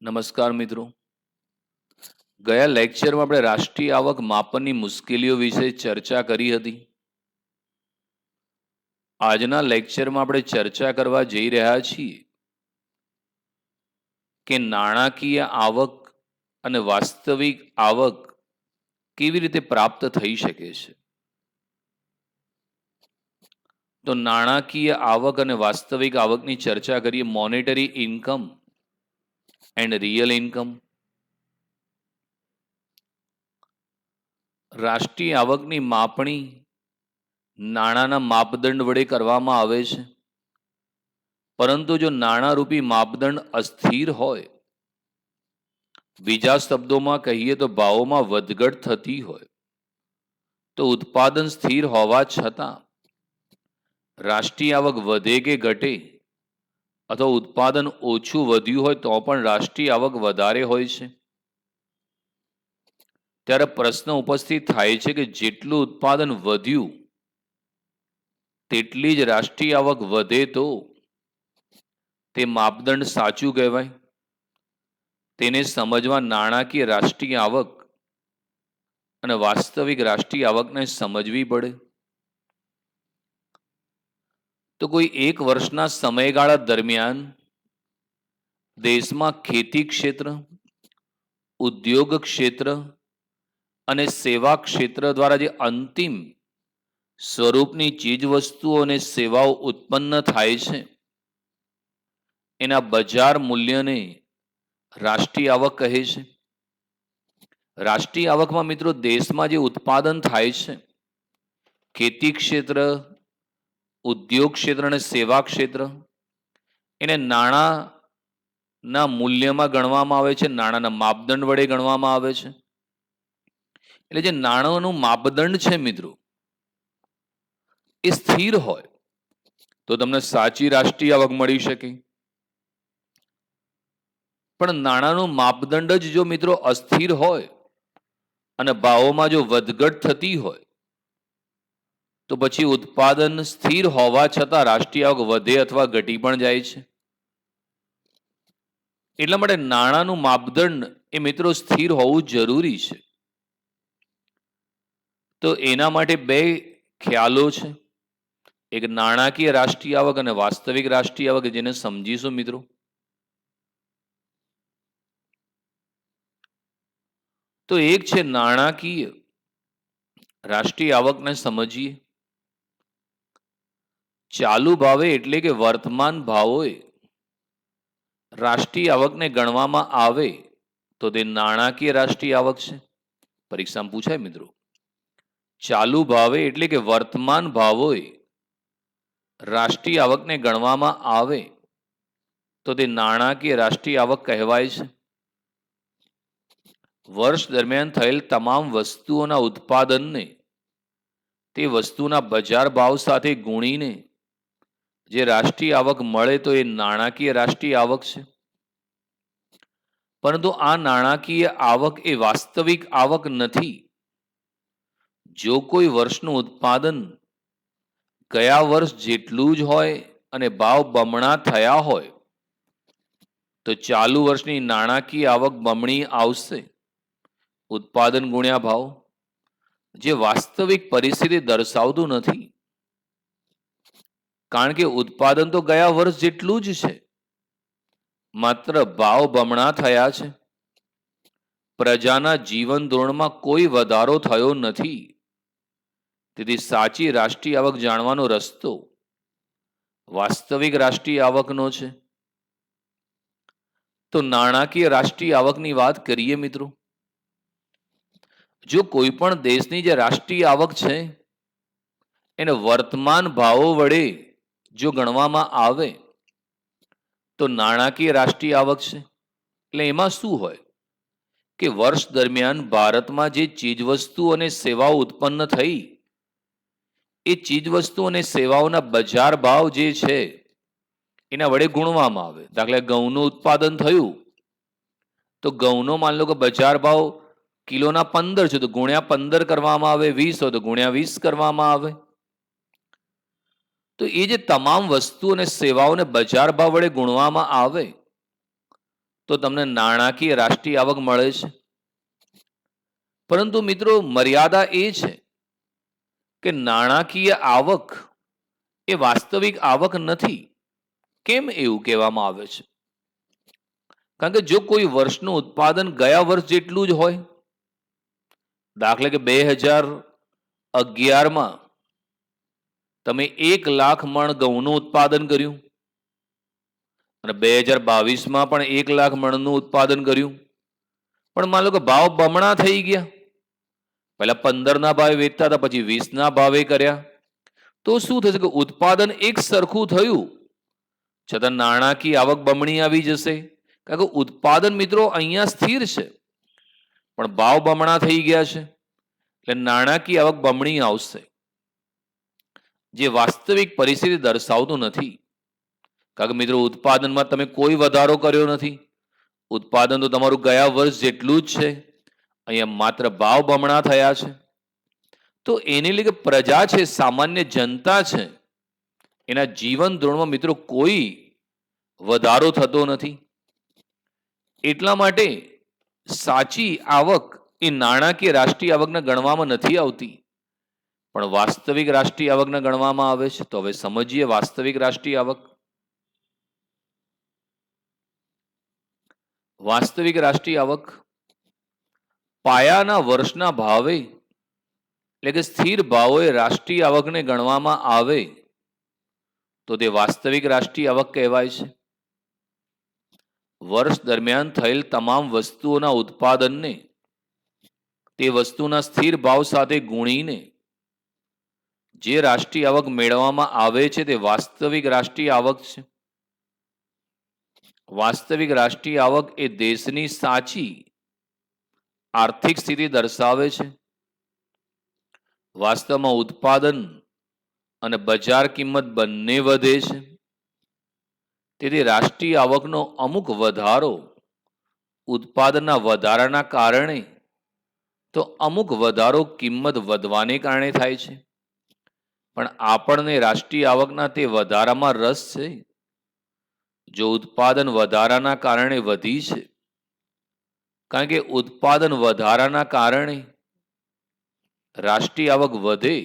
નમસ્કાર મિત્રો. ગયા લેક્ચરમાં આપણે રાષ્ટ્રીય આવક માપનની મુશ્કેલીઓ વિશે ચર્ચા કરી હતી. આજના લેક્ચરમાં આપણે ચર્ચા કરવા જઈ રહ્યા છીએ કે નાણાકીય આવક અને વાસ્તવિક આવક કેવી રીતે પ્રાપ્ત થઈ શકે છે. તો નાણાકીય આવક અને વાસ્તવિક આવકની ચર્ચા કરીએ. Monetary income and real income. રાષ્ટ્રીય આવકની માપણી નાણાંના માપદંડ વડે કરવામાં આવે છે, પરંતુ જો નાણાંરૂપી માપદંડ અસ્થિર હોય, બીજા શબ્દોમાં કહીએ તો ભાવોમાં વધઘટ થતી હોય, તો ઉત્પાદન સ્થિર હોવા છતાં રાષ્ટ્રીય આવક વધે કે ઘટે અથવા ઉત્પાદન ઓછું વધ્યું હોય તો પણ રાષ્ટ્રીય આવક વધારે હોય છે. ત્યારે પ્રશ્ન ઉપસ્થિત થાય છે કે જેટલું ઉત્પાદન વધ્યું તેટલી જ રાષ્ટ્રીય આવક વધે તો તે માપદંડ સાચું કહેવાય? તેને સમજવા નાણાકીય રાષ્ટ્રીય આવક અને વાસ્તવિક રાષ્ટ્રીય આવકને સમજવી પડે. તો કોઈ એક વર્ષના સમયગાળા દરમિયાન દેશમાં ખેતી ક્ષેત્ર, ઉદ્યોગ ક્ષેત્ર અને સેવા ક્ષેત્ર દ્વારા જે અંતિમ સ્વરૂપની ચીજવસ્તુઓ અને સેવાઓ ઉત્પન્ન થાય છે, એના બજાર મૂલ્યને રાષ્ટ્રીય આવક કહે છે. રાષ્ટ્રીય આવકમાં મિત્રો દેશમાં જે ઉત્પાદન થાય છે, ખેતી ક્ષેત્ર, ઉદ્યોગ ક્ષેત્ર અને સેવા ક્ષેત્ર, એને નાણાંના મૂલ્યમાં ગણવામાં આવે છે, નાણાંના માપદંડ વડે ગણવામાં આવે છે. એટલે જે નાણાંનું માપદંડ છે મિત્રો, એ સ્થિર હોય તો તમને સાચી રાષ્ટ્રીય આવક મળી શકે. પણ નાણાંનું માપદંડ જ જો મિત્રો અસ્થિર હોય અને ભાવોમાં જો વધઘટ થતી હોય તો પછી ઉત્પાદન સ્થિર હોવા છતાં રાષ્ટ્રીય આવક વધે અથવા ઘટી પણ જાય છે. એટલા માટે નાણાંનું માપદંડ એ મિત્રો સ્થિર હોવું જરૂરી છે. તો એના માટે બે ખ્યાલો છે, એક નાણાકીય રાષ્ટ્રીય આવક અને વાસ્તવિક રાષ્ટ્રીય આવક, જેને સમજીશું મિત્રો. તો એક છે નાણાકીય રાષ્ટ્રીય આવકને સમજીએ. ચાલુ ભાવે એટલે કે વર્તમાન ભાવોએ રાષ્ટ્રીય આવકને ગણવામાં આવે તો તે નાણાકીય રાષ્ટ્રીય આવક છે. પરીક્ષામાં પૂછાય મિત્રો. ચાલુ ભાવે એટલે કે વર્તમાન ભાવોએ રાષ્ટ્રીય આવકને ગણવામાં આવે તો તે નાણાકીય રાષ્ટ્રીય આવક કહેવાય છે. વર્ષ દરમિયાન થયેલ તમામ વસ્તુઓના ઉત્પાદનને તે વસ્તુના બજાર ભાવ સાથે ગુણીને જે રાષ્ટ્રીય આવક મળે તો એ નાણાકીય રાષ્ટ્રીય આવક છે. પરંતુ આ નાણાકીય આવક એ વાસ્તવિક આવક નથી. જો કોઈ વર્ષનું ઉત્પાદન ગયા વર્ષ જેટલું જ હોય અને ભાવ બમણા થયા હોય તો ચાલુ વર્ષની નાણાકીય આવક બમણી આવશે, ઉત્પાદન ગુણ્યા ભાવ, જે વાસ્તવિક પરિસ્થિતિ દર્શાવતું નથી. કારણ કે ઉત્પાદન તો ગયા વર્ષ જેટલું જ છે, માત્ર ભાવ બમણા થયા છે. પ્રજાના જીવન ધોરણમાં કોઈ વધારો થયો નથી. તેથી સાચી રાષ્ટ્રીય આવક જાણવાનો રસ્તો વાસ્તવિક રાષ્ટ્રીય આવકનો છે. તો નાણાકીય રાષ્ટ્રીય આવકની વાત કરીએ મિત્રો. જો કોઈ પણ દેશની જે રાષ્ટ્રીય આવક છે એને વર્તમાન ભાવો વડે જો ગણવામાં આવે તો નાણાકીય રાષ્ટ્રીય આવક છે. એટલે એમાં શું હોય કે વર્ષ દરમિયાન ભારતમાં જે ચીજવસ્તુ અને સેવાઓ ઉત્પન્ન થઈ, એ ચીજવસ્તુ અને સેવાઓના બજાર ભાવ જે છે એના વડે ગુણવામાં આવે. દાખલા ઘઉંનું ઉત્પાદન થયું તો ઘઉંનો માન લો કે બજાર ભાવ કિલોના 15 છે તો ગુણ્યા 15 કરવામાં આવે, 20 હોય તો ગુણ્યા 20 કરવામાં આવે. તો એ જે તમામ વસ્તુ અને સેવાઓને બજાર ભાવ વડે ગુણવામાં આવે તો તમને નાણાકીય રાષ્ટ્રીય આવક મળે છે. પરંતુ મિત્રો મર્યાદા એ છે કે નાણાકીય આવક એ વાસ્તવિક આવક નથી. કેમ એવું કહેવામાં આવે છે? કારણ કે જો કોઈ વર્ષનું ઉત્પાદન ગયા વર્ષ જેટલું જ હોય, દાખલા કે 2011માં તમે 1 લાખ મણ ઘઉંનું ઉત્પાદન કર્યું અને 2022માં પણ 1 લાખ મણનું ઉત્પાદન કર્યું, પણ માન લો કે ભાવ બમણા થઈ ગયા. પહેલા 15ના ભાવે વેચતા હતા, પછી 20ના ભાવે કર્યા, તો શું થશે કે ઉત્પાદન એક સરખું થયું છતાં નાણાકીય આવક બમણી આવી જશે. કારણ કે ઉત્પાદન મિત્રો અહીંયા સ્થિર છે, પણ ભાવ બમણા થઈ ગયા છે, એટલે નાણાકીય આવક બમણી આવશે, જે વાસ્તવિક પરિસ્થિતિ દર્શાવતું નથી. કારણ કે મિત્રો ઉત્પાદનમાં તમે કોઈ વધારો કર્યો નથી. ઉત્પાદન તો તમારું ગયા વર્ષ જેટલું જ છે. અહીંયા માત્ર ભાવ બમણા થયા છે. તો એને લીધે પ્રજા છે, સામાન્ય જનતા છે, એના જીવન ધોરણમાં મિત્રો કોઈ વધારો થતો નથી. એટલા માટે સાચી આવક એ નાણાકીય રાષ્ટ્રીય આવકના ગણવામાં નથી આવતી, પણ વાસ્તવિક રાષ્ટ્રીય આવકના ગણવામાં આવે છે. તો હવે સમજીએ વાસ્તવિક રાષ્ટ્રીય આવક. વાસ્તવિક રાષ્ટ્રીય આવક પાયાના વર્ષના ભાવે એટલે કે સ્થિર ભાવોએ રાષ્ટ્રીય આવકને ગણવામાં આવે તો તે વાસ્તવિક રાષ્ટ્રીય આવક કહેવાય છે. વર્ષ દરમિયાન થયેલ તમામ વસ્તુઓના ઉત્પાદનને તે વસ્તુના સ્થિર ભાવ સાથે ગુણીને જે રાષ્ટ્રીય આવક મેળવવામાં આવે છે તે વાસ્તવિક રાષ્ટ્રીય આવક છે. વાસ્તવિક રાષ્ટ્રીય આવક એ દેશની સાચી આર્થિક સ્થિતિ દર્શાવે છે. વાસ્તવમાં ઉત્પાદન અને બજાર કિંમત બંને વધે છે. તેથી રાષ્ટ્રીય આવકનો અમુક વધારો ઉત્પાદનના વધારાના કારણે તો અમુક વધારો કિંમત વધવાને કારણે થાય છે. પણ આપણને રાષ્ટ્રીય આવકના તે વધારામાં રસ છે. જો ઉત્પાદન વધારાના કારણે વધી છે, કારણ કે ઉત્પાદન વધારાના કારણે રાષ્ટ્રીય આવક વધે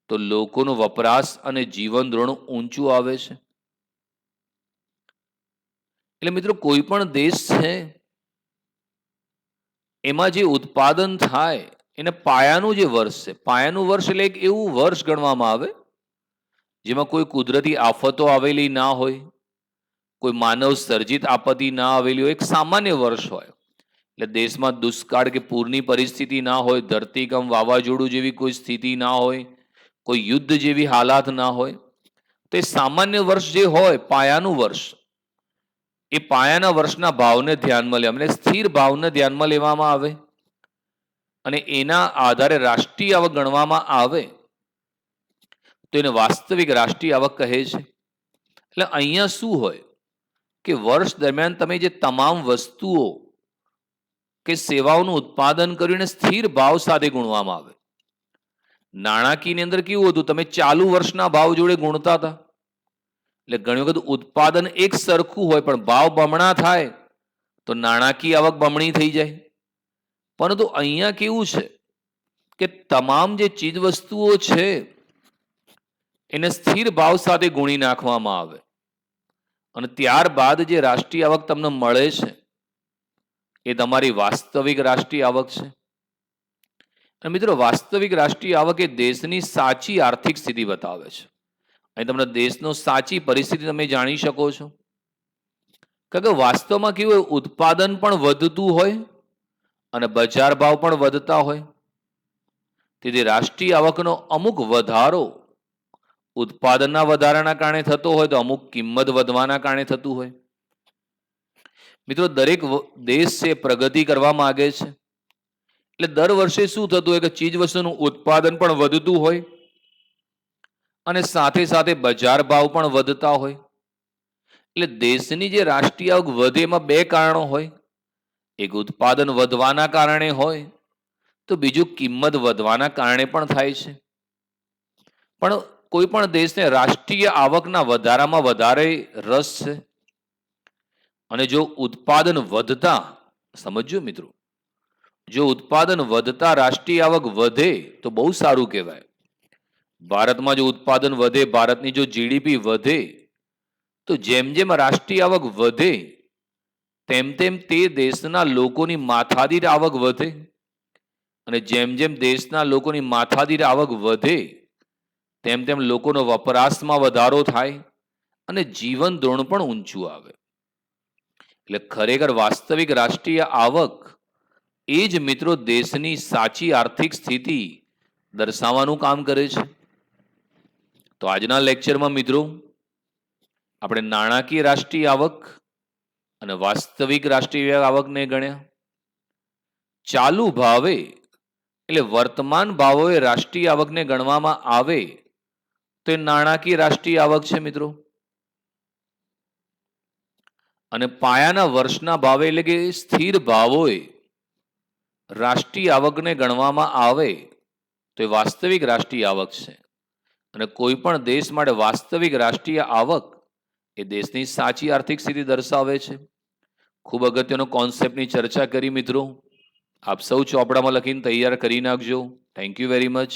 તો લોકોનો વપરાશ અને જીવન ધોરણ ઊંચું આવે છે. એટલે મિત્રો કોઈ પણ દેશ છે એમાં જે ઉત્પાદન થાય એને પાયાનું જે વર્ષ છે, પાયાનું વર્ષ એટલે એક એવું વર્ષ ગણવામાં આવે જેમાં કોઈ કુદરતી આફતો આવેલી ના હોય, કોઈ માનવ સર્જિત આપત્તિ ના આવેલી હોય, એક સામાન્ય વર્ષ હોય. એટલે દેશમાં દુષ્કાળ કે પૂરની પરિસ્થિતિ ના હોય, ધરતીકંપ વાવાઝોડું જેવી કોઈ સ્થિતિ ના હોય, કોઈ યુદ્ધ જેવી હાલાત ના હોય. તો એ સામાન્ય વર્ષ જે હોય, પાયાનું વર્ષ, એ પાયાના વર્ષના ભાવને ધ્યાનમાં લેવા, એટલે સ્થિર ભાવને ધ્યાનમાં લેવામાં આવે અને એના આધારે રાષ્ટ્રીય આવક ગણવામાં આવે તો એને વાસ્તવિક રાષ્ટ્રીય આવક કહે છે. એટલે અહીંયા શું હોય કે વર્ષ દરમિયાન તમે જે તમામ વસ્તુઓ કે સેવાઓનું ઉત્પાદન કર્યું એને સ્થિર ભાવ સાથે ગુણવામાં આવે. નાણાકીયની અંદર કેવું હતું, તમે ચાલુ વર્ષના ભાવ જોડે ગુણતા હતા. એટલે ઘણી વખત ઉત્પાદન એક સરખું હોય પણ ભાવ બમણા થાય તો નાણાકીય આવક બમણી થઈ જાય. પરંતુ અહીંયા કેવું છે કે તમામ જે ચીજ વસ્તુઓ છે એને સ્થિર ભાવ સાથે ગુણી નાખવામાં આવે અને ત્યારબાદ જે રાષ્ટ્રીય આવક તમને મળે છે એ તમારી વાસ્તવિક રાષ્ટ્રીય આવક છે. અને મિત્રો વાસ્તવિક રાષ્ટ્રીય આવક એ દેશની સાચી આર્થિક સ્થિતિ બતાવે છે. અહીં તમને દેશનો સાચી પરિસ્થિતિ તમે જાણી શકો છો. કારણ કે વાસ્તવમાં કેવું હોય, ઉત્પાદન પણ વધતું હોય અને બજાર ભાવ પણ વધતા હોય. તેથી રાષ્ટ્રીય આવકનો અમુક વધારો ઉત્પાદનના વધારાના કારણે થતો હોય તો અમુક કિંમત વધવાના કારણે થતું હોય. મિત્રો દરેક દેશ છે પ્રગતિ કરવા માંગે છે, એટલે દર વર્ષે શું થતું હોય કે ચીજ વસ્તુનું ઉત્પાદન પણ વધતું હોય અને સાથે સાથે બજાર ભાવ પણ વધતા હોય. એટલે દેશની જે રાષ્ટ્રીય આવક વધે એમાં બે કારણો હોય. એક ઉત્પાદન વધવાના કારણે હોય તો બીજું કિંમત વધવાના કારણે પણ થાય છે. પણ કોઈ પણ દેશને રાષ્ટ્રીય આવકના વધારામાં વધારે રસ છે અને જો ઉત્પાદન વધતા, સમજો મિત્રો, જો ઉત્પાદન વધતા રાષ્ટ્રીય આવક વધે તો બહુ સારું કહેવાય. ભારતમાં જો ઉત્પાદન વધે, ભારતની જો જીડીપી વધે, તો જેમ જેમ રાષ્ટ્રીય આવક વધે તેમ તેમ તે દેશના લોકોની માથાદીઠ આવક વધે, અને જેમ જેમ દેશના લોકોની માથાદીઠ આવક વધે તેમ તેમ લોકોનો વપરાશમાં વધારો થાય અને જીવન ધોરણ પણ ઊંચું આવે. એટલે ખરેખર વાસ્તવિક રાષ્ટ્રીય આવક એ જ મિત્રો દેશની સાચી આર્થિક સ્થિતિ દર્શાવવાનું કામ કરે છે. તો આજના લેક્ચરમાં મિત્રો આપણે નાણાકીય રાષ્ટ્રીય આવક અને વાસ્તવિક રાષ્ટ્રીય આવકને ગણ્યા. ચાલુ ભાવે એટલે વર્તમાન ભાવોએ રાષ્ટ્રીય આવકને ગણવામાં આવે તો એ નાણાકીય રાષ્ટ્રીય આવક છે મિત્રો. અને પાયાના વર્ષના ભાવે એટલે કે સ્થિર ભાવોએ રાષ્ટ્રીય આવકને ગણવામાં આવે તો એ વાસ્તવિક રાષ્ટ્રીય આવક છે. અને કોઈ પણ દેશ માટે વાસ્તવિક રાષ્ટ્રીય આવક એ દેશની સાચી આર્થિક સ્થિતિ દર્શાવે છે. ખૂબ અગત્યનો કોન્સેપ્ટની ચર્ચા કરી મિત્રો. આપ સૌ ચોપડામાં લખીને તૈયાર કરી નાખજો. Thank you very much.